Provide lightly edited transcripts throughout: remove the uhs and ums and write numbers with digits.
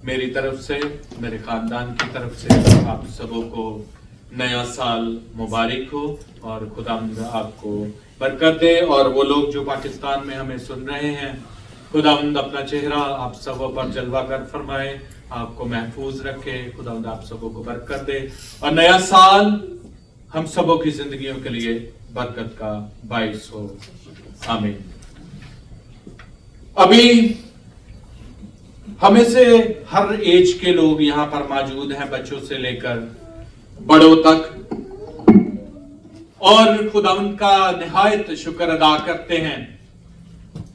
میری طرف سے میرے خاندان کی طرف سے آپ سبوں کو نیا سال مبارک ہو اور خداوند آپ کو برکت دے. اور وہ لوگ جو پاکستان میں ہمیں سن رہے ہیں، خداوند اپنا چہرہ آپ سبوں پر جلوہ گر فرمائے، آپ کو محفوظ رکھے. خداوند آپ سبوں کو برکت دے اور نیا سال ہم سبوں کی زندگیوں کے لیے برکت کا باعث ہو. آمین. ابھی ہمیں سے ہر ایج کے لوگ یہاں پر موجود ہیں، بچوں سے لے کر بڑوں تک، اور خداوند کا نہایت شکر ادا کرتے ہیں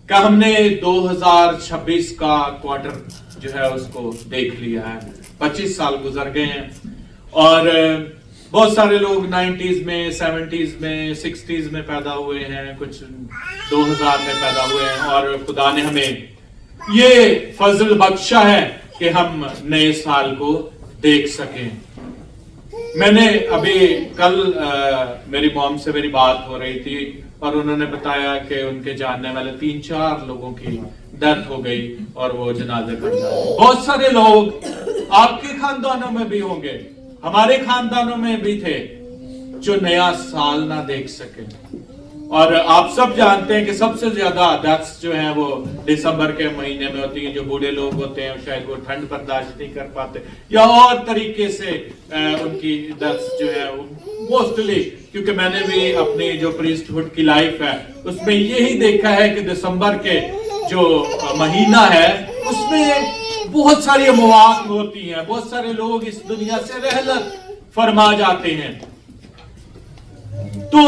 کہ ہم نے 2026 کا کوارٹر جو ہے اس کو دیکھ لیا ہے. 25 سال گزر گئے ہیں اور بہت سارے لوگ 90s میں، 70s میں، 60s میں پیدا ہوئے ہیں، کچھ 2000 میں پیدا ہوئے ہیں، اور خدا نے ہمیں یہ فضل بخشا ہے کہ ہم نئے سال کو دیکھ سکیں. میں نے ابھی کل میری موم سے میری بات ہو رہی تھی اور انہوں نے بتایا کہ ان کے جاننے والے 3-4 لوگوں کی ڈیتھ ہو گئی اور وہ جنازے پر جا رہے. بہت سارے لوگ آپ کے خاندانوں میں بھی ہوں گے، ہمارے خاندانوں میں بھی تھے جو نیا سال نہ دیکھ سکے. اور آپ سب جانتے ہیں کہ سب سے زیادہ ڈیتھس جو ہیں وہ دسمبر کے مہینے میں ہوتی ہیں. جو بوڑھے لوگ ہوتے ہیں شاید وہ ٹھنڈ برداشت نہیں کر پاتے یا اور طریقے سے ان کی ڈیتھس جو ہے موسٹلی، کیونکہ میں نے بھی اپنی جو پریسٹ ہوڈ کی لائف ہے اس میں یہی دیکھا ہے کہ دسمبر کے جو مہینہ ہے اس میں بہت ساری اموات ہوتی ہیں، بہت سارے لوگ اس دنیا سے رحلت فرما جاتے ہیں. تو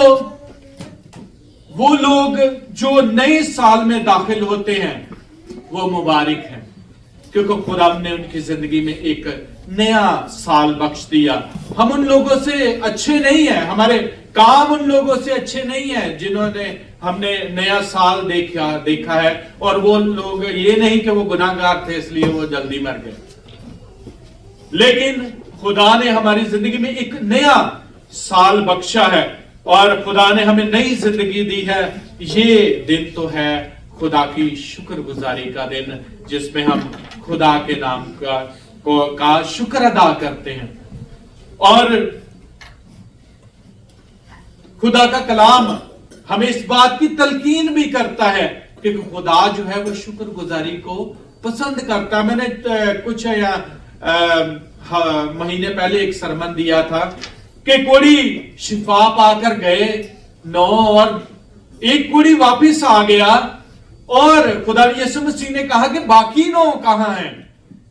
وہ لوگ جو نئے سال میں داخل ہوتے ہیں وہ مبارک ہیں، کیونکہ خدا نے ان کی زندگی میں ایک نیا سال بخش دیا. ہم ان لوگوں سے اچھے نہیں ہیں، ہمارے کام ان لوگوں سے اچھے نہیں ہیں جنہوں نے ہم نے نیا سال دیکھا ہے، اور وہ لوگ یہ نہیں کہ وہ گناہگار تھے اس لیے وہ جلدی مر گئے. لیکن خدا نے ہماری زندگی میں ایک نیا سال بخشا ہے اور خدا نے ہمیں نئی زندگی دی ہے. یہ دن تو ہے خدا کی شکر گزاری کا دن، جس میں ہم خدا کے نام کا شکر ادا کرتے ہیں. اور خدا کا کلام ہمیں اس بات کی تلقین بھی کرتا ہے کہ خدا جو ہے وہ شکر گزاری کو پسند کرتا ہے. میں نے کچھ مہینے پہلے ایک سرمن دیا تھا کہ کوڑی شفا پا کر گئے 9 اور ایک کوڑی واپس آ گیا، اور خدا یسوع مسیح نے کہا کہ باقی 9 کہاں ہیں؟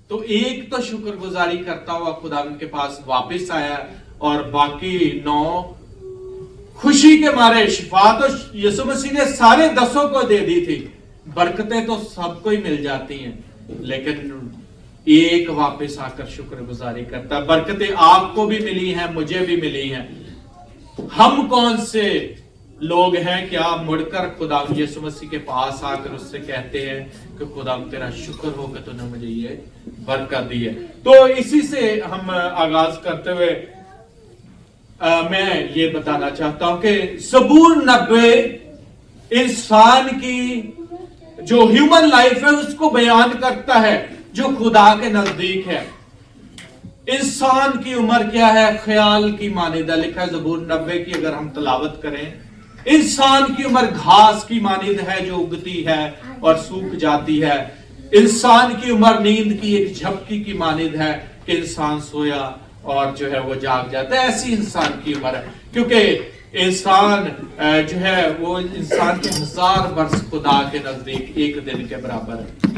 تو ایک تو شکر گزاری کرتا ہوا خدا ان کے پاس واپس آیا، اور باقی 9 خوشی کے مارے. شفا تو یسوع مسیح نے سارے 10 کو دے دی تھی، برکتیں تو سب کو ہی مل جاتی ہیں، لیکن ایک واپس آ کر شکر گزاری کرتا. برکتیں آپ کو بھی ملی ہیں، مجھے بھی ملی ہیں. ہم کون سے لوگ ہیں کہ آپ مڑ کر خدا یسوع مسیح کے پاس آ کر اس سے کہتے ہیں کہ خدا تیرا شکر ہو کہ تو نے مجھے یہ برکت دی ہے. تو اسی سے ہم آغاز کرتے ہوئے میں یہ بتانا چاہتا ہوں کہ زبور 90 انسان کی جو ہیومن لائف ہے اس کو بیان کرتا ہے جو خدا کے نزدیک ہے. انسان کی عمر کیا ہے؟ خیال کی مانند ہے. لکھا ہے زبور 90 کی اگر ہم تلاوت کریں، انسان کی عمر گھاس کی مانند ہے جو اگتی ہے اور سوکھ جاتی ہے. انسان کی عمر نیند کی ایک جھپکی کی مانند ہے کہ انسان سویا اور جو ہے وہ جاگ جاتا ہے. ایسی انسان کی عمر ہے، کیونکہ انسان جو ہے وہ انسان کے 1000 برس خدا کے نزدیک ایک دن کے برابر ہے.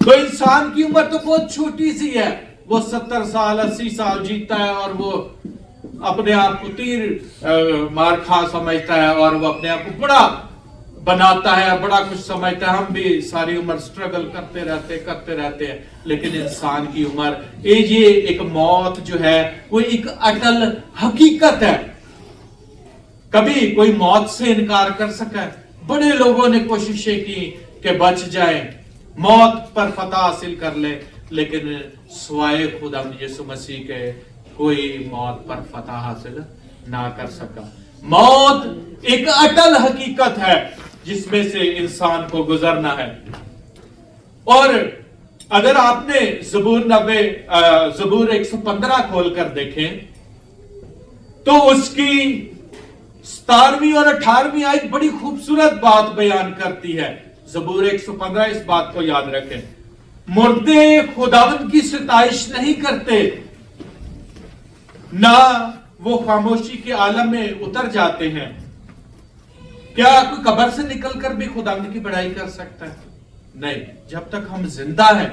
تو انسان کی عمر تو بہت چھوٹی سی ہے، وہ 70 سال 80 سال جیتا ہے اور وہ اپنے آپ کو تیر مار کھا سمجھتا ہے اور وہ اپنے آپ کو بڑا بناتا ہے، بڑا کچھ سمجھتا ہے. ہم بھی ساری عمر سٹرگل کرتے رہتے ہیں، لیکن انسان کی عمر یہ ایک موت جو ہے وہ ایک اٹل حقیقت ہے. کبھی کوئی موت سے انکار کر سکا ہے؟ بڑے لوگوں نے کوششیں کی کہ بچ جائیں، موت پر فتح حاصل کر لے، لیکن سوائے خدا یسوع مسیح کے کوئی موت پر فتح حاصل نہ کر سکا. موت ایک اٹل حقیقت ہے جس میں سے انسان کو گزرنا ہے. اور अगर आपने ज़बूर 115 खोल कर देखें तो उसकी 17वीं और 18वीं आयत बड़ी खूबसूरत बात बयान करती है। ज़बूर 115, इस बात को याद रखें, मुर्दे खुदावंद की सताइश नहीं करते, ना वो खामोशी के आलम में उतर जाते हैं। क्या कोई कब्र से निकलकर भी खुदावंद की बड़ाई कर सकता है? नहीं। जब तक हम जिंदा हैं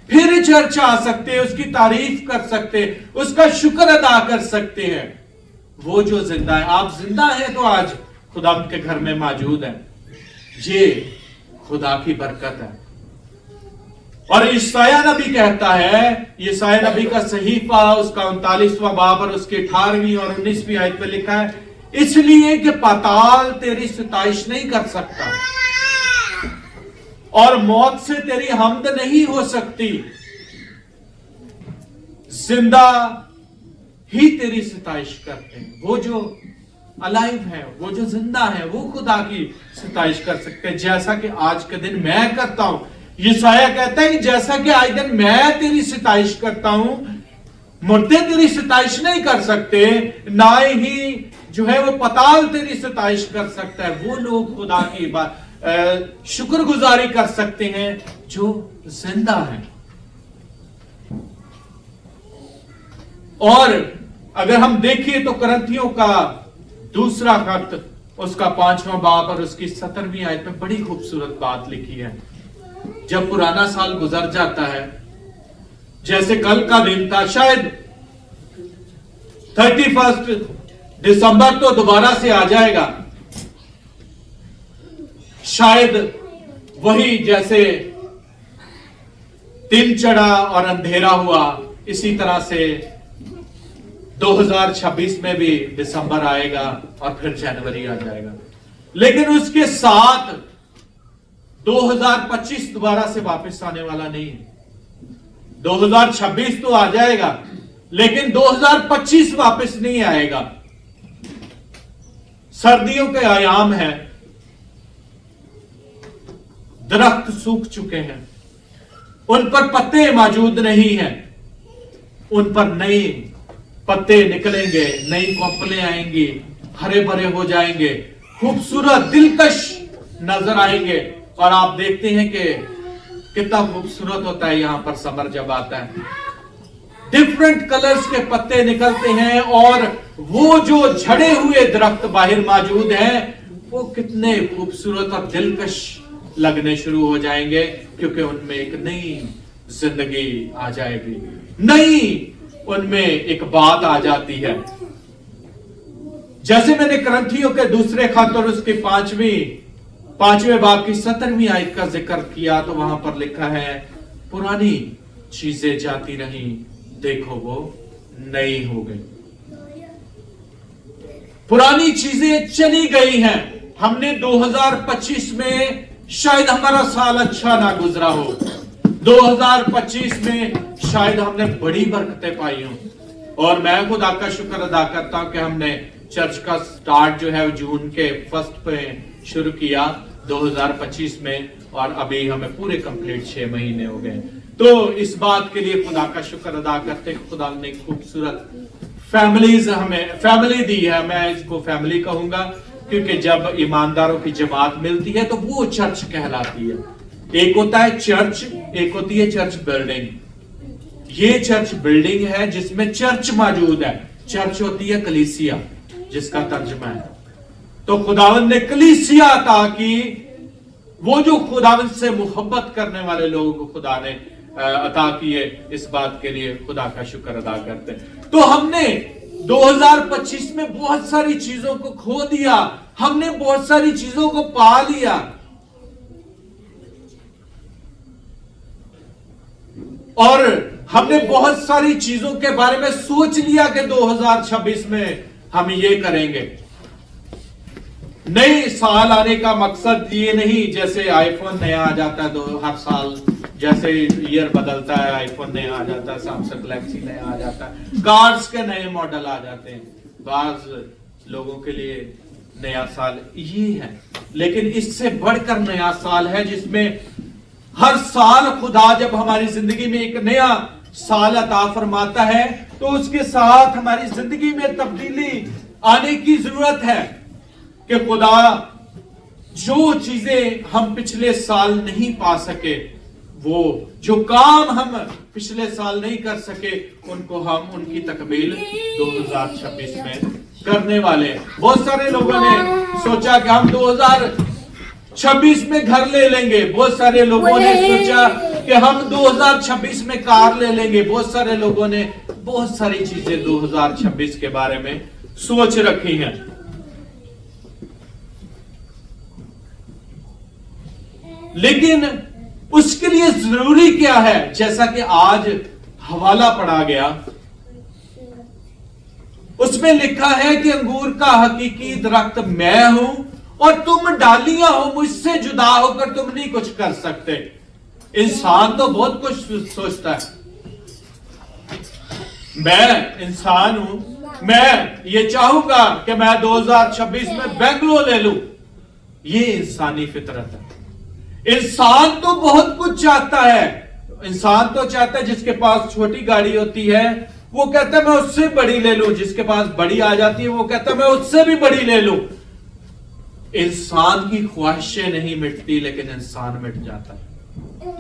फिर चर्च आ सकते हैं, उसकी तारीफ कर सकते हैं, उसका शुक्र अदा कर सकते हैं। वो जो जिंदा है, आप जिंदा हैं तो आज खुदावंद के घर में मौजूद है, ये खुदा की बरकत है। और ईसाया नबी कहता है, ईसाया नबी का सहीफा उसका 39वां बाब और उसकी 18वीं और 19वीं आयत में लिखा है, इसलिए कि पाताल तेरी सताइश नहीं कर सकता और मौत से तेरी हमद नहीं हो सकती, जिंदा ही तेरी सताइश करते हैं। वो जो अलाइव है, वो जो जिंदा है, वो खुदा की सताइश कर सकते हैं, जैसा कि आज के दिन मैं करता हूं। यशायाह कहता है कि जैसा कि आज दिन मैं तेरी सताइश करता हूं, मुर्दे तेरी सताइश नहीं कर सकते, ना ही जो है वो पाताल तेरी सताइश कर सकता है। वो लोग खुदा की बात शुक्रगुजारी कर सकते हैं जो जिंदा है। और अगर हम देखें तो करंथियों का दूसरा खत उसका 5वां बाब और उसकी 17वीं आयत में बड़ी खूबसूरत बात लिखी है। जब पुराना साल गुजर जाता है, जैसे कल का दिन था, शायद 31 दिसंबर तो दोबारा से आ जाएगा, शायद वही जैसे दिन चढ़ा और अंधेरा हुआ, इसी तरह से 2026 में भी दिसंबर आएगा और फिर जनवरी आ जाएगा। लेकिन उसके साथ 2025 दोबारा से वापस आने वाला नहीं है। 2026 तो आ जाएगा लेकिन 2025 वापस नहीं आएगा। सर्दियों के आयाम है, दरख्त सूख चुके हैं, उन पर पत्ते मौजूद नहीं हैं, उन पर नए पत्ते निकलेंगे, नई कोपलें आएंगी, हरे भरे हो जाएंगे, खूबसूरत दिलकश नजर आएंगे। और आप देखते हैं कि कितना खूबसूरत होता है यहां पर समर जब आता है, डिफरेंट कलर्स के पत्ते निकलते हैं और वो जो झड़े हुए दरख्त बाहर मौजूद हैं वो कितने खूबसूरत और दिलकश लगने शुरू हो जाएंगे, क्योंकि उनमें एक नई जिंदगी आ जाएगी, नई उनमें एक बात आ जाती है। जैसे मैंने करंथियों के दूसरे खत और उसके 5वें बाब की 17वीं आयत का जिक्र किया, तो वहां पर लिखा है, पुरानी चीजें जाती रही, देखो वो नई हो गई। पुरानी चीजें चली गई हैं। हमने 2025 में शायद हमारा साल अच्छा ना गुजरा हो, 2025 में शायद हमने बड़ी बरकतें पाई हो। और मैं खुदा का शुक्र अदा करता हूं कि हमने चर्च का स्टार्ट जो है जून के 1 पे शुरू किया 2025 में, और अभी हमें पूरे कंप्लीट 6 महीने हो गए। तो इस बात के लिए खुदा का शुक्र अदा करते हैं, खुदा ने खूबसूरत फैमिलीज हमें फैमिली दी है। मैं इसको फैमिली कहूंगा क्योंकि जब ईमानदारों की जमात मिलती है तो वो चर्च कहलाती है। एक होता है चर्च, एक होती है चर्च बिल्डिंग। ये चर्च बिल्डिंग है जिसमें चर्च मौजूद है। चर्च होती है कलीसिया, जिसका तर्जुमा है। तो खुदावंद ने कलीसिया अता की, वो जो खुदावंद से मोहब्बत करने वाले लोगों को खुदा ने अता किए। इस बात के लिए खुदा का शुक्र अदा करते हैं। तो हमने 2025 में बहुत सारी चीजों को खो दिया, हमने बहुत सारी चीजों को पा लिया, और हमने बहुत सारी चीजों के बारे में सोच लिया कि 2026 में हम ये करेंगे। नए साल आने का मकसद ये नहीं जैसे आईफोन नया आ जाता है तो हर साल जैसे ईयर बदलता है आईफोन नया आ जाता है, सैमसंग गैलेक्सी नया आ जाता है, कार्स के नए मॉडल आ जाते हैं। बाज लोगों के लिए नया साल ये है, लेकिन इससे बढ़कर नया साल है जिसमें ہر سال خدا جب ہماری زندگی میں ایک نیا سال عطا فرماتا ہے تو اس کے ساتھ ہماری زندگی میں تبدیلی آنے کی ضرورت ہے کہ خدا جو چیزیں ہم پچھلے سال نہیں پا سکے، وہ جو کام ہم پچھلے سال نہیں کر سکے، ان کو ہم ان کی تکمیل 2026 میں کرنے والے ہیں۔ بہت سارے لوگوں نے سوچا کہ ہم 2026 میں گھر لے لیں گے، بہت سارے لوگوں نے سوچا کہ ہم 2026 میں کار لے لیں گے، بہت سارے لوگوں نے بہت ساری چیزیں 2026 کے بارے میں سوچ رکھی ہیں۔ لیکن اس کے لیے ضروری کیا ہے؟ جیسا کہ آج حوالہ پڑھا گیا، اس میں لکھا ہے کہ انگور کا حقیقی درخت میں ہوں اور تم ڈالیاں ہو، مجھ سے جدا ہو کر تم نہیں کچھ کر سکتے۔ انسان تو بہت کچھ سوچتا ہے، میں انسان ہوں، میں یہ چاہوں گا کہ میں 2026 میں بنگلو لے لوں، یہ انسانی فطرت ہے۔ انسان تو بہت کچھ چاہتا ہے، انسان تو چاہتا ہے جس کے پاس چھوٹی گاڑی ہوتی ہے وہ کہتا ہے میں اس سے بڑی لے لوں، جس کے پاس بڑی آ جاتی ہے وہ کہتا ہے میں اس سے بھی بڑی لے لوں۔ انسان کی خواہشیں نہیں مٹتی لیکن انسان مٹ جاتا ہے،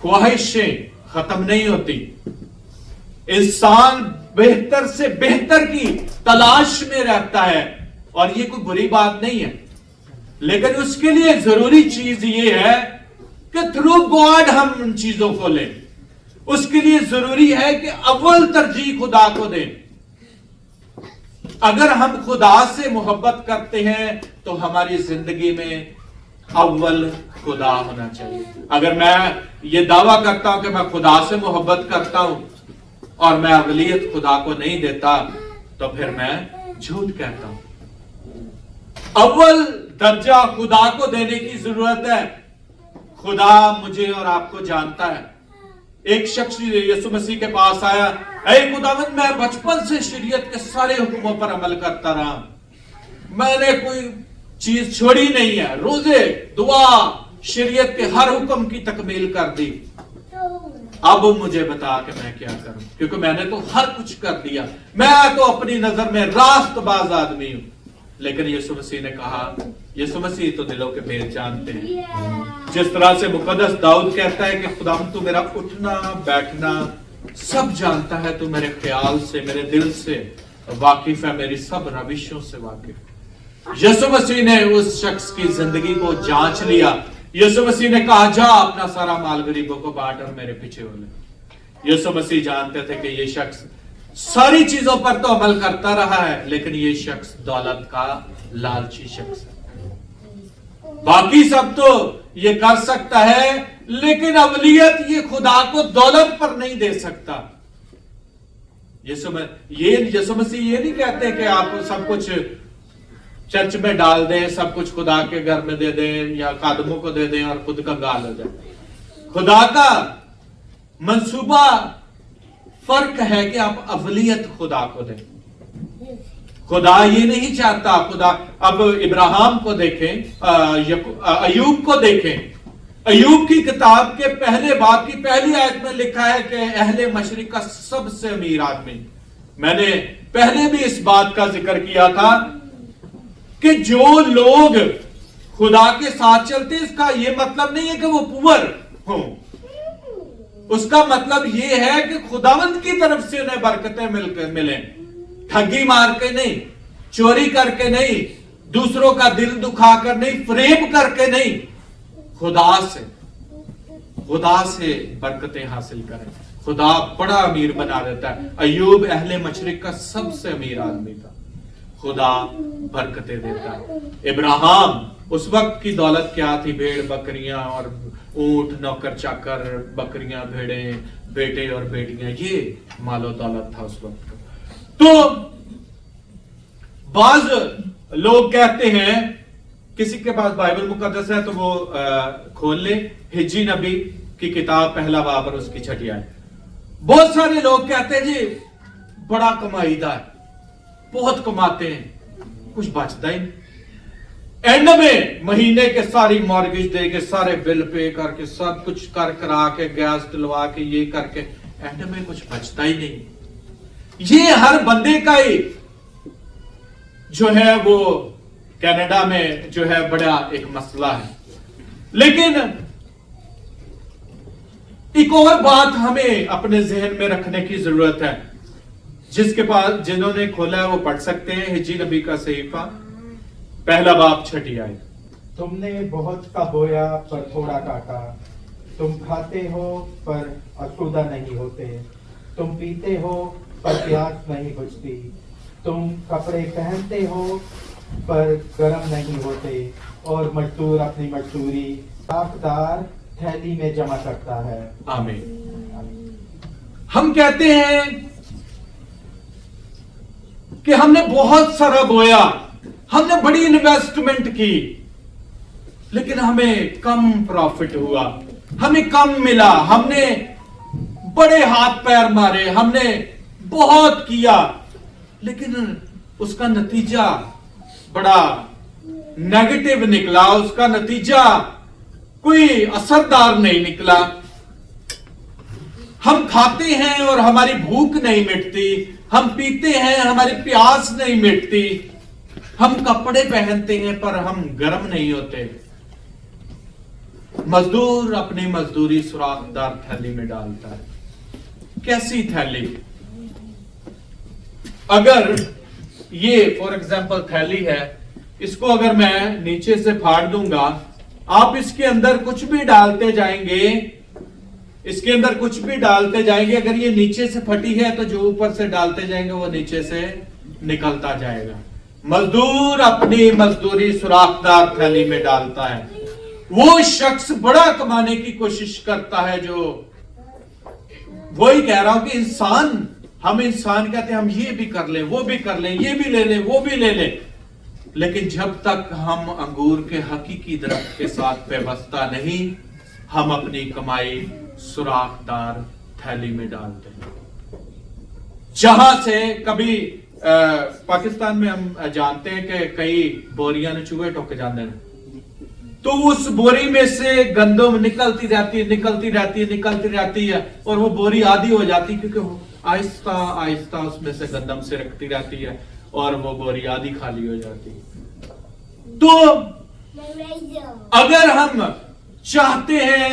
خواہشیں ختم نہیں ہوتی۔ انسان بہتر سے بہتر کی تلاش میں رہتا ہے اور یہ کوئی بری بات نہیں ہے، لیکن اس کے لیے ضروری چیز یہ ہے کہ تھرو گاڈ ہم ان چیزوں کو لیں۔ اس کے لیے ضروری ہے کہ اول ترجیح خدا کو دیں۔ اگر ہم خدا سے محبت کرتے ہیں تو ہماری زندگی میں اول خدا ہونا چاہیے۔ اگر میں یہ دعویٰ کرتا ہوں کہ میں خدا سے محبت کرتا ہوں اور میں اولیت خدا کو نہیں دیتا تو پھر میں جھوٹ کہتا ہوں۔ اول درجہ خدا کو دینے کی ضرورت ہے۔ خدا مجھے اور آپ کو جانتا ہے۔ ایک شخص یسوع مسیح کے پاس آیا، اے خداوند میں بچپن سے شریعت کے سارے حکموں پر عمل کرتا رہا، میں نے کوئی چیز چھوڑی نہیں ہے، روزے دعا شریعت کے ہر حکم کی تکمیل کر دی، اب مجھے بتا کہ میں کیا کروں، کیونکہ میں نے تو ہر کچھ کر دیا، میں تو اپنی نظر میں راست باز آدمی ہوں۔ لیکن یسوع مسیح نے کہا، یسوع مسیح تو دلوں کے میل جانتے ہیں، جس طرح سے مقدس داؤد کہتا ہے کہ خداوند تو میرا اٹھنا بیٹھنا سب جانتا ہے، تو میرے خیال سے میرے دل سے واقف ہے، میری سب روشوں سے واقف۔ یسوع مسیح نے اس شخص کی زندگی کو جانچ لیا۔ یسوع مسیح نے کہا جا اپنا سارا مال غریبوں کو بانٹ اور میرے پیچھے ہو لے۔ یسوع مسیح جانتے تھے کہ یہ شخص ساری چیزوں پر تو عمل کرتا رہا ہے لیکن یہ شخص دولت کا لالچی شخص ہے، باقی سب تو یہ کر سکتا ہے لیکن اولیت یہ خدا کو دولت پر نہیں دے سکتا۔ یسوع مسیح یہ نہیں کہتے کہ آپ سب کچھ چرچ میں ڈال دیں، سب کچھ خدا کے گھر میں دے دیں یا خادموں کو دے دیں اور خود کنگال ہو جائے۔ خدا کا منصوبہ فرق ہے کہ آپ اولیت خدا کو دیں۔ خدا یہ نہیں چاہتا، خدا اب ابراہیم کو دیکھیں، ایوب کو دیکھیں، ایوب کی کتاب کے پہلے باب کی پہلی آیت میں لکھا ہے کہ اہل مشرق کا سب سے امیر آدمی۔ میں نے پہلے بھی اس بات کا ذکر کیا تھا کہ جو لوگ خدا کے ساتھ چلتے اس کا یہ مطلب نہیں ہے کہ وہ پور ہوں، اس کا مطلب یہ ہے کہ خداوند کی طرف سے انہیں برکتیں ملیں، ٹھگی مار کے نہیں، چوری کر کے نہیں، دوسروں کا دل دکھا کر نہیں، فریب کر کے نہیں، خدا سے برکتیں حاصل کریں۔ خدا بڑا امیر بنا دیتا ہے۔ ایوب اہل مشرق کا سب سے امیر آدمی تھا، خدا برکتیں دیتا ہے۔ ابراہیم اس وقت کی دولت کیا تھی؟ بھیڑ بکریاں اور اونٹ، نوکر چاکر، بکریاں، بھیڑیں، بیٹے اور بیٹیاں، یہ مال و دولت تھا اس وقت کا۔ تو بعض لوگ کہتے ہیں، کسی کے پاس بائبل مقدس ہے تو وہ کھول لے، حجی نبی کی کتاب پہلا باب اور اس کی چھٹی آیت۔ بہت سارے لوگ کہتے ہیں جی بڑا کمائیدہ ہے، بہت کماتے ہیں، کچھ بچتا ہی نہیں۔ एंड में महीने के सारी मॉर्गेज दे के, सारे बिल पे करके, सब कुछ कर करा के, गैस दिलवा के, ये करके एंड में कुछ बचता ही नहीं। ये हर बंदे का ही जो है वो कनाडा में जो है बड़ा एक मसला है। लेकिन एक और बात हमें अपने जहन में रखने की जरूरत है, जिसके पास जिन्होंने खोला है वो पढ़ सकते हैं। हिजी नबी का सहीफा पहला बाब 6 आयत। तुमने बहुत का बोया पर थोड़ा काटा, तुम खाते हो पर आसूदा नहीं होते, तुम पीते हो पर प्यास नहीं बुझती, तुम कपड़े पहनते हो पर गर्म नहीं होते, और मजदूर अपनी मजदूरी साफदार थैली में जमा करता है। आमीन। हम कहते हैं कि हमने बहुत सारा बोया, हमने बड़ी इन्वेस्टमेंट की, लेकिन हमें कम प्रॉफिट हुआ, हमें कम मिला। हमने बड़े हाथ पैर मारे, हमने बहुत किया, लेकिन उसका नतीजा बड़ा नेगेटिव निकला, उसका नतीजा कोई असरदार नहीं निकला। हम खाते हैं और हमारी भूख नहीं मिटती, हम पीते हैं हमारी प्यास नहीं मिटती, हम कपड़े पहनते हैं पर हम गर्म नहीं होते। मजदूर अपनी मजदूरी सुराखदार थैली में डालता है। कैसी थैली? अगर ये फॉर एग्जाम्पल थैली है, इसको अगर मैं नीचे से फाड़ दूंगा, आप इसके अंदर कुछ भी डालते जाएंगे, इसके अंदर कुछ भी डालते जाएंगे, अगर ये नीचे से फटी है तो जो ऊपर से डालते जाएंगे वो नीचे से निकलता जाएगा। मजदूर अपनी मजदूरी सुराखदार थैली में डालता है। वो शख्स बड़ा कमाने की कोशिश करता है, जो वही कह रहा हूं कि इंसान, हम इंसान कहते हैं हम ये भी कर लें, वो भी कर लें, ये भी ले लें, वो भी ले लें, लेकिन जब तक हम अंगूर के हकीकी दरख्त के साथ पेवस्ता नहीं, हम अपनी कमाई सुराखदार थैली में डालते हैं। जहां से कभी पाकिस्तान में हम जानते हैं कि कई बोरियां ने चूहे टोके जाते हैं, तो उस बोरी में से गंदम निकलती रहती है, निकलती रहती है, निकलती रहती है, और वो बोरी आधी हो जाती है, क्योंकि आहिस्ता आहिस्ता उसमें से गंदम से रखती रहती है और वो बोरी आधी खाली हो जाती है। तो अगर हम चाहते हैं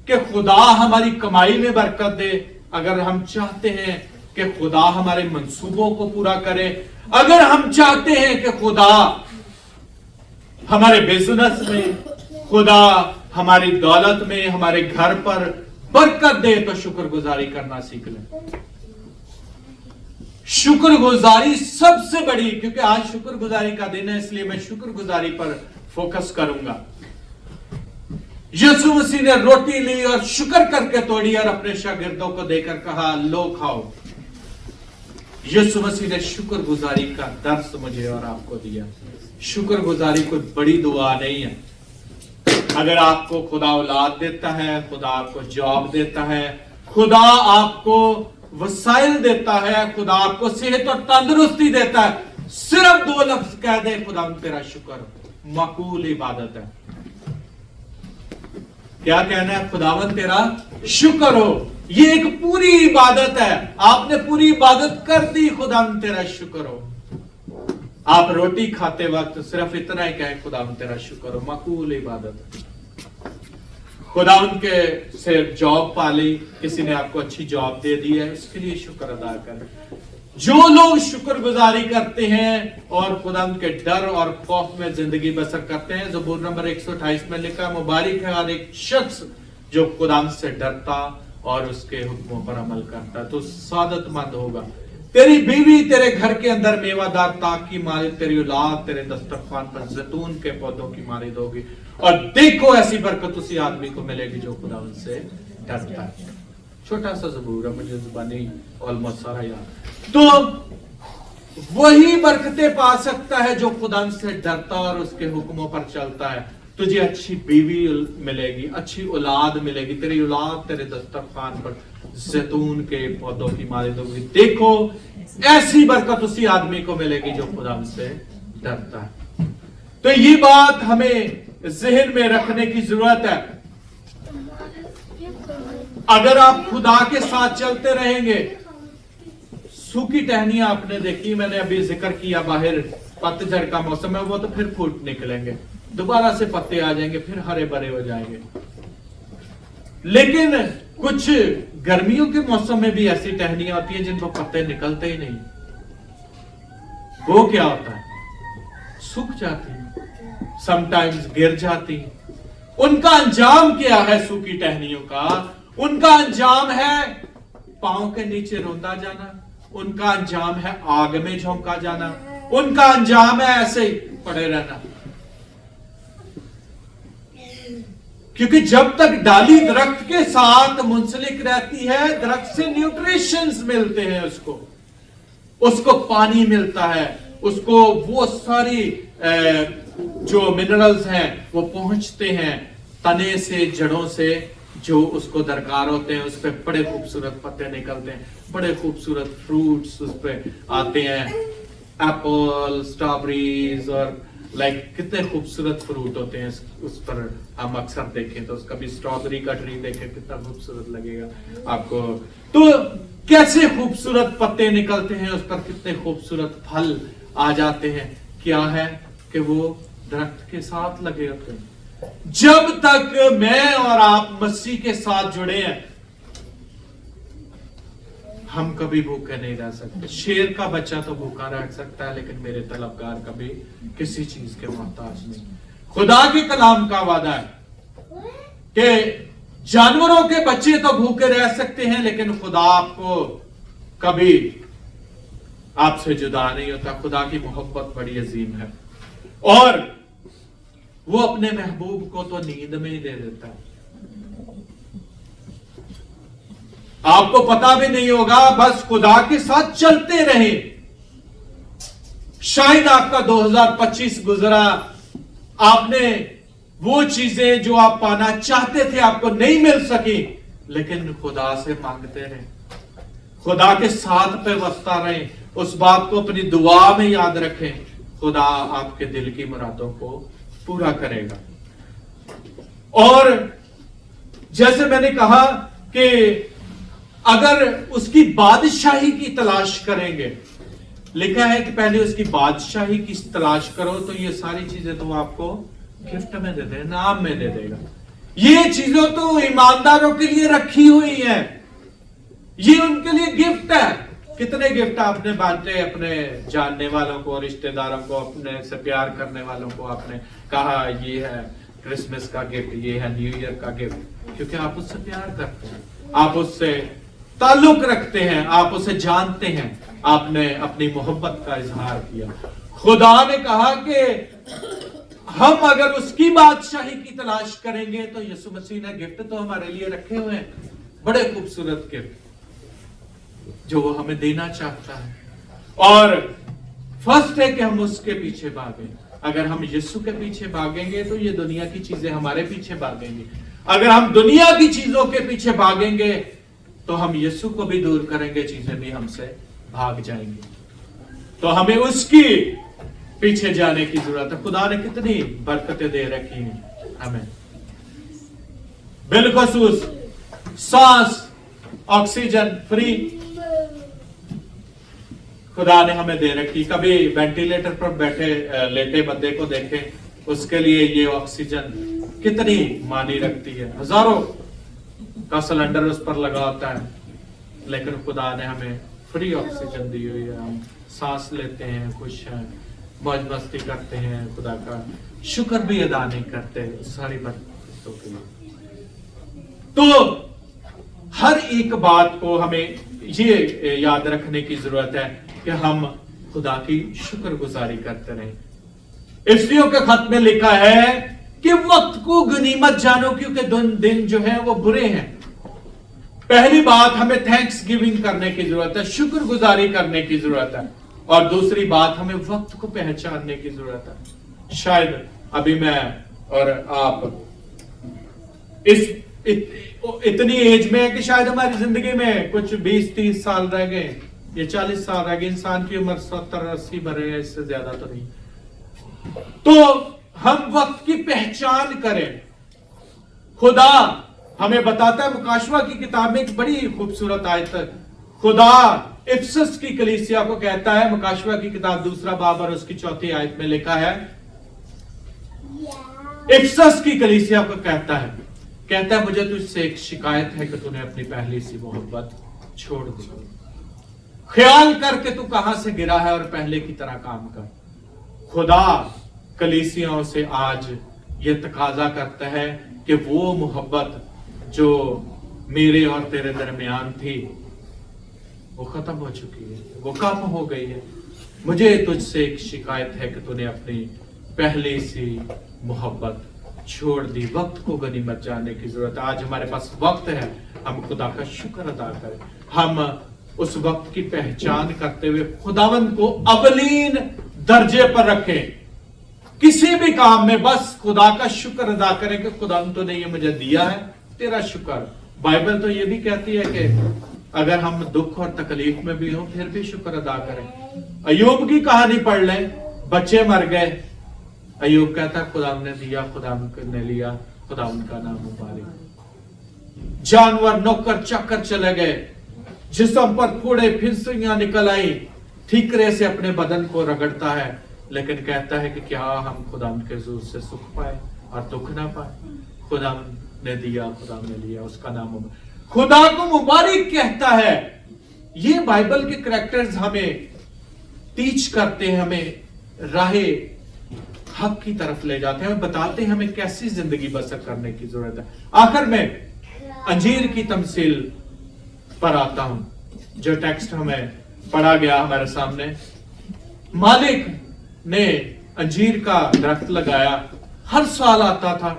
कि खुदा हमारी कमाई में बरकत दे, अगर हम चाहते हैं कि खुदा हमारे मंसूबों को पूरा करे, अगर हम चाहते हैं कि खुदा हमारे बिजनेस में, खुदा हमारी दौलत में, हमारे घर पर बरकत दे, तो शुक्रगुजारी करना सीख लें। शुक्रगुजारी सबसे बड़ी, क्योंकि आज शुक्रगुजारी का दिन है, इसलिए मैं शुक्रगुजारी पर फोकस करूंगा। यीशु मसीह ने रोटी ली और शुक्र करके तोड़ी और अपने शागिर्दों को देकर कहा, लो खाओ। यीशु मसीह ने शुक्रगुजारी का दर्स मुझे और आपको दिया। शुक्रगुजारी कोई बड़ी दुआ नहीं है। अगर आपको खुदा औलाद देता है, खुदा आपको जॉब देता है, खुदा आपको वसाइल देता है, खुदा आपको सेहत और तंदुरुस्ती देता है, सिर्फ 2 लफ्ज कह दे, खुदा तेरा शुक्र, मकबूल इबादत है। क्या कहना है? खुदावन तेरा शुक्र हो। ये एक पूरी इबादत है। आपने पूरी इबादत कर दी, खुदावन तेरा शुक्र हो। आप रोटी खाते वक्त सिर्फ इतना ही कहें, खुदावन तेरा शुक्र हो, मकबूल इबादत है। खुदावन के से जॉब पाली, किसी ने आपको अच्छी जॉब दे दी है, उसके लिए शुक्र अदा करें। जो लोग शुक्रगुजारी करते हैं और खुदावन के डर और खौफ में जिंदगी बसर करते हैं, ज़बूर नंबर 128 में लिखा, मुबारक है हर एक शख्स जो खुदावन से डरता और उसके हुक्मों पर अमल करता, तो सादतमंद होगा। तेरी बीवी तेरे घर के अंदर मेवादार ताक की मालिक, तेरी औलाद तेरे दस्तरखान पर जैतून के पौधों की मालिक होगी। और देखो ऐसी बरकत उसी आदमी को मिलेगी जो खुदावन से डरता है। छोटा सा ज़बूर है, मुझे ज़ुबानी ऑलमोस्ट सारा याद। तो वही बरकतें पा सकता है जो खुदावन से डरता और उसके हुक्मों पर चलता है। तुझे अच्छी बीवी मिलेगी, अच्छी औलाद मिलेगी, तेरी औलाद तेरे दस्तरखान पर जैतून के पौधों की मालिक होगी। देखो ऐसी बरकत उसी आदमी को मिलेगी जो खुदावन से डरता है। तो ये बात हमें जहन में रखने की जरूरत है। अगर आप खुदा के साथ चलते रहेंगे, सूखी टहनियां आपने देखी, मैंने अभी जिक्र किया, बाहर पतझड़ का मौसम है, वो तो फिर फूट निकलेंगे, दोबारा से पत्ते आ जाएंगे, फिर हरे भरे हो जाएंगे। लेकिन कुछ गर्मियों के मौसम में भी ऐसी टहनियां होती हैं जिनको पत्ते निकलते ही नहीं। वो क्या होता है? सूख जाती, समटाइम्स गिर जाती। उनका अंजाम क्या है? सूखी टहनियों का उनका अंजाम है पांव के नीचे रोंदा जाना, उनका अंजाम है आग में झोंका जाना, उनका अंजाम है ऐसे ही पड़े रहना। क्योंकि जब तक डाली दरख्त के साथ मुंसलिक रहती है, दरख्त से न्यूट्रिशंस मिलते हैं, उसको पानी मिलता है, उसको वो सारी जो मिनरल्स हैं वो पहुंचते हैं तने से, जड़ों से, जो उसको दरकार होते हैं। उस पे बड़े खूबसूरत पत्ते निकलते हैं, बड़े खूबसूरत फ्रूट्स उस पे आते हैं, एप्पल, स्ट्रॉबेरीज, और कितने खूबसूरत फ्रूट होते हैं उस पर। हम अक्सर देखें तो कभी स्ट्रॉबेरी का ट्री देखें, कितना खूबसूरत लगेगा आपको। तो कैसे खूबसूरत पत्ते निकलते हैं उस पर, कितने खूबसूरत फल आ जाते हैं। क्या है कि वो दरख्त के साथ लगे होते हैं। जब तक मैं और आप मसीह के साथ जुड़े हैं, हम कभी भूखे नहीं रह सकते। शेर का बच्चा तो भूखा रह सकता है, लेकिन मेरे तलबगार कभी किसी चीज के मोहताज नहीं। खुदा के कलाम का वादा है कि जानवरों के बच्चे तो भूखे रह सकते हैं, लेकिन खुदा आपको कभी आपसे जुदा नहीं होता। खुदा की मोहब्बत बड़ी अजीम है, और वो अपने महबूब को तो नींद में ही दे देता है। आपको पता भी नहीं होगा, बस खुदा के साथ चलते रहे। शायद आपका 2025 गुजरा, आपने वो चीजें जो आप पाना चाहते थे आपको नहीं मिल सकी, लेकिन खुदा से मांगते रहे, खुदा के साथ पे वस्ता रहे। उस बात को अपनी दुआ में याद रखें, खुदा आपके दिल की मुरादों को पूरा करेगा। और जैसे मैंने कहा कि अगर उसकी बादशाही की तलाश करेंगे, लिखा है कि पहले उसकी बादशाही की तलाश करो, तो ये सारी चीजें तो आपको गिफ्ट में दे दे, नाम में दे देगा। ये चीजों तो ईमानदारों के लिए रखी हुई है, ये उनके लिए गिफ्ट है। कितने गिफ्ट आपने बांटे अपने जानने वालों को, रिश्तेदारों को, अपने से प्यार करने वालों को। आपने कहा ये है क्रिसमस का गिफ्ट, ये है न्यू ईयर का गिफ्ट, क्योंकि आप उससे प्यार करते हैं, आप उससे ताल्लुक रखते हैं, आप उसे जानते हैं, आपने अपनी मोहब्बत का इजहार किया। खुदा ने कहा कि हम अगर उसकी बादशाही की तलाश करेंगे, तो यीशु मसीह ने गिफ्ट तो हमारे लिए रखे हुए हैं, बड़े खूबसूरत गिफ्ट जो वो हमें देना चाहता है। और फर्स्ट है कि हम उसके पीछे भागें। अगर हम यीशु के पीछे भागेंगे तो ये दुनिया की चीजें हमारे पीछे भागेंगी। अगर हम दुनिया की चीजों के पीछे भागेंगे तो हम यीशु को भी दूर करेंगे, चीजें भी हमसे भाग जाएंगी। तो हमें उसकी पीछे जाने की जरूरत है। खुदा ने कितनी बरकतें दे रखी हैं हमें, बिलखसूस सांस, ऑक्सीजन फ्री खुदा ने हमें दे रखी। कभी वेंटिलेटर पर बैठे लेटे बंदे को देखें, उसके लिए ये ऑक्सीजन कितनी मानी रखती है, हजारों का सिलेंडर उस पर लगा होता है, लेकिन खुदा ने हमें फ्री ऑक्सीजन दी हुई है। हम सांस लेते हैं, खुश हैं, मौज मस्ती करते हैं, खुदा का शुक्र भी अदा नहीं करते सारी बरकतों के लिए। तो हर एक बात को हमें ये याद रखने की जरूरत है कि हम खुदा की शुक्रगुजारी करते रहें। इफ्सियों के खत में लिखा है कि वक्त को गनीमत जानो, क्योंकि दिन जो है वो बुरे हैं। पहली बात, हमें थैंक्स गिविंग करने की जरूरत है, शुक्रगुजारी करने की जरूरत है। और दूसरी बात, हमें वक्त को पहचानने की जरूरत है। शायद अभी मैं और आप इतनी एज में है कि शायद हमारी जिंदगी में कुछ 20-30 साल रह गए, ये 40 साल रह गए। इंसान की उम्र 70-80 बरस, इससे ज्यादा तो नहीं। तो हम वक्त की पहचान करें। खुदा हमें बताता है, मुकाशवा की किताब में एक बड़ी खूबसूरत आयत है। खुदा इफसस की कलीसिया को कहता है, मुकाशवा की किताब 2 बाब और उसकी 4 आयत में लिखा है, इफसस की कलीसिया को कहता है मुझे तुझसे एक शिकायत है कि तूने अपनी पहली सी मोहब्बत छोड़ दी। ख्याल करके तू कहां से गिरा है और पहले की तरह काम कर। खुदा कलीसियाओं से आज ये तकाजा करता है कि वो मोहब्बत जो मेरे और तेरे दरमियान थी वो खत्म हो चुकी है, वो कम हो गई है। मुझे तुझसे एक शिकायत है कि तूने अपनी पहली सी मोहब्बत छोड़ दी। वक्त को गनीमत जानने की जरूरत है। आज हमारे पास वक्त है, हम खुदा का शुक्र अदा करें। हम उस वक्त की पहचान करते हुए खुदावंद को अवलीन दर्जे पर रखें। किसी भी काम में बस खुदा का शुक्र अदा करें कि खुदावंद तो ने ये मुझे दिया है, तेरा शुक्र। बाइबल तो ये भी कहती है कि अगर हम दुख और तकलीफ में भी हो फिर भी शुक्र अदा करें। अय्यूब की कहानी पढ़ लें, बच्चे मर गए, अय्यूब कहता खुदा ने दिया, खुदा ने लिया, खुदा उनका नाम मुबारक। जानवर नौकर चाकर चले गए, जिस्म पर फोड़े फिंसरियां निकल आई, ठीकरे से अपने बदन को रगड़ता है, लेकिन कहता है कि क्या हम खुदा के हुजूर से सुख पाए और दुख ना पाए। खुदा ने दिया, खुदा ने लिया, उसका नाम खुदा को मुबारक कहता है। ये बाइबल के करैक्टर्स हमें टीच करते हैं, हमें राहे हक की तरफ ले जाते हैं, हमें बताते हैं हमें कैसी जिंदगी बसर करने की जरूरत है। आखिर में अंजीर की तमसील पर आता हूं, जो टेक्स्ट हमें पढ़ा गया हमारे सामने। मालिक ने अंजीर का दरख्त लगाया, हर साल आता था,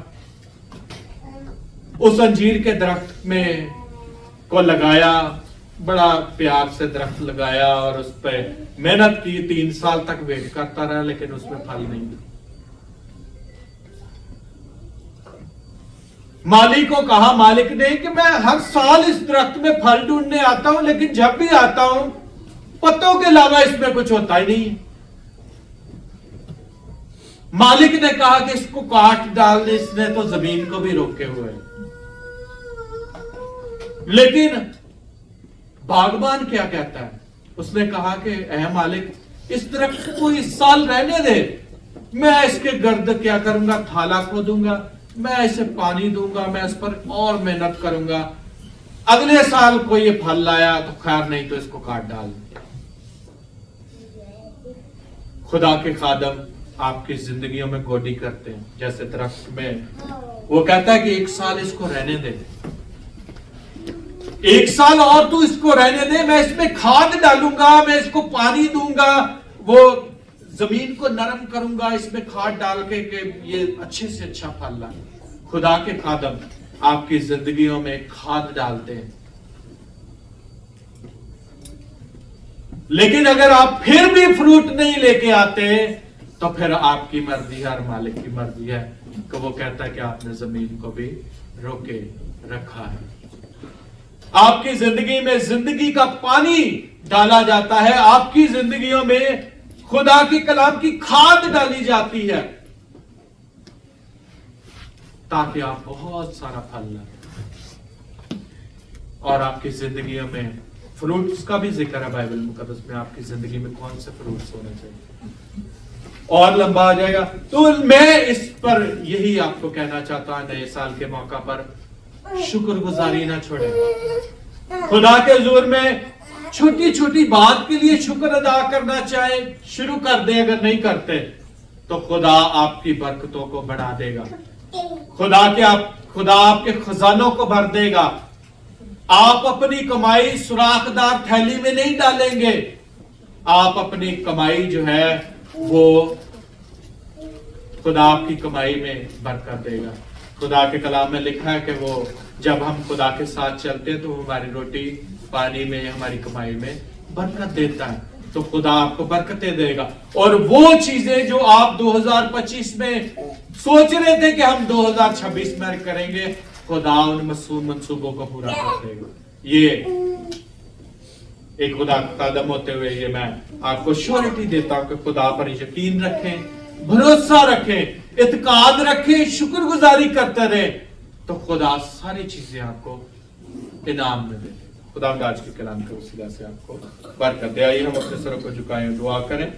उस अंजीर के दरख्त में को लगाया, बड़ा प्यार से दरख्त लगाया और उस पर मेहनत की, 3 साल तक वेट करता रहा, लेकिन उसमें फल नहीं। मालिक को कहा, मालिक ने, कि मैं हर साल इस दरख्त में फल ढूंढने आता हूं, लेकिन जब भी आता हूं पत्तों के अलावा इसमें कुछ होता ही नहीं। मालिक ने कहा कि इसको काट डाल दे, इसने तो जमीन को भी रोके हुए है। लेकिन बागबान क्या कहता है, उसने कहा कि ऐ मालिक, इस दरख्त को इस साल रहने दे, मैं इसके गर्द क्या करूंगा, थाला खोदूंगा, मैं इसे पानी दूंगा, मैं इस पर और मेहनत करूंगा, अगले साल कोई ये फल लाया तो खैर, नहीं तो इसको काट डाल। खुदा के खादम आपकी जिंदगियों में गोडी करते हैं, जैसे दरख्त में वो कहता है कि 1 साल इसको रहने दे, 1 साल और तू इसको रहने दे, मैं इसमें खाद डालूंगा, मैं इसको पानी दूंगा, वो जमीन को नरम करूंगा, इसमें खाद डाल के ये अच्छे से अच्छा फल लाए। खुदा के खादम आपकी जिंदगियों में खाद डालते हैं, लेकिन अगर आप फिर भी फ्रूट नहीं लेके आते तो फिर आपकी मर्जी है और मालिक की मर्जी है कि वो कहता है कि आपने जमीन को भी रोके रखा है। आपकी जिंदगी में जिंदगी का पानी डाला जाता है, आपकी जिंदगियों में खुदा की कलाम की खाद डाली जाती है, ताकि आप बहुत सारा फल लाएं। और आपकी जिंदगियों में फ्रूट्स का भी जिक्र है बाइबल मुकद्दस में, आपकी जिंदगी में कौन से फ्रूट्स होने चाहिए। और लंबा आ जाएगा, तो मैं इस पर यही आपको कहना चाहता हूं, नए साल के मौका पर शुक्रगुजारी ना छोड़े। खुदा के हुजूर में छोटी छोटी बात के लिए शुक्र अदा करना चाहे शुरू कर दे, अगर नहीं करते तो खुदा आपकी बरकतों को बढ़ा देगा, खुदा आपके खजानों को भर देगा। आप अपनी कमाई सुराखदार थैली में नहीं डालेंगे, आप अपनी कमाई जो है वो खुदा आपकी कमाई में बरकत देगा। खुदा के कलाम में लिखा है कि वो जब हम खुदा के साथ चलते हैं तो हमारी रोटी पानी में, हमारी कमाई में बरकत देता है, तो खुदा आपको बरकतें देगा। और वो चीजें जो आप 2025 में सोच रहे थे कि हम 2026 में करेंगे, खुदा उन मंसूबों को पूरा कर देगा। ये एक खुदा का कदम होते हुए ये मैं आपको श्योरिटी देता हूं कि खुदा पर यकीन रखें, भरोसा रखें, इत्काद रखें, शुक्रगुजारी करते रहे, तो खुदा सारी चीजें आपको इनाम में दे देगा। खुदा आज के कलाम के वसीला से आपको बरकत दे। आइए हम अपने सरों को झुकाएं, दुआ करें।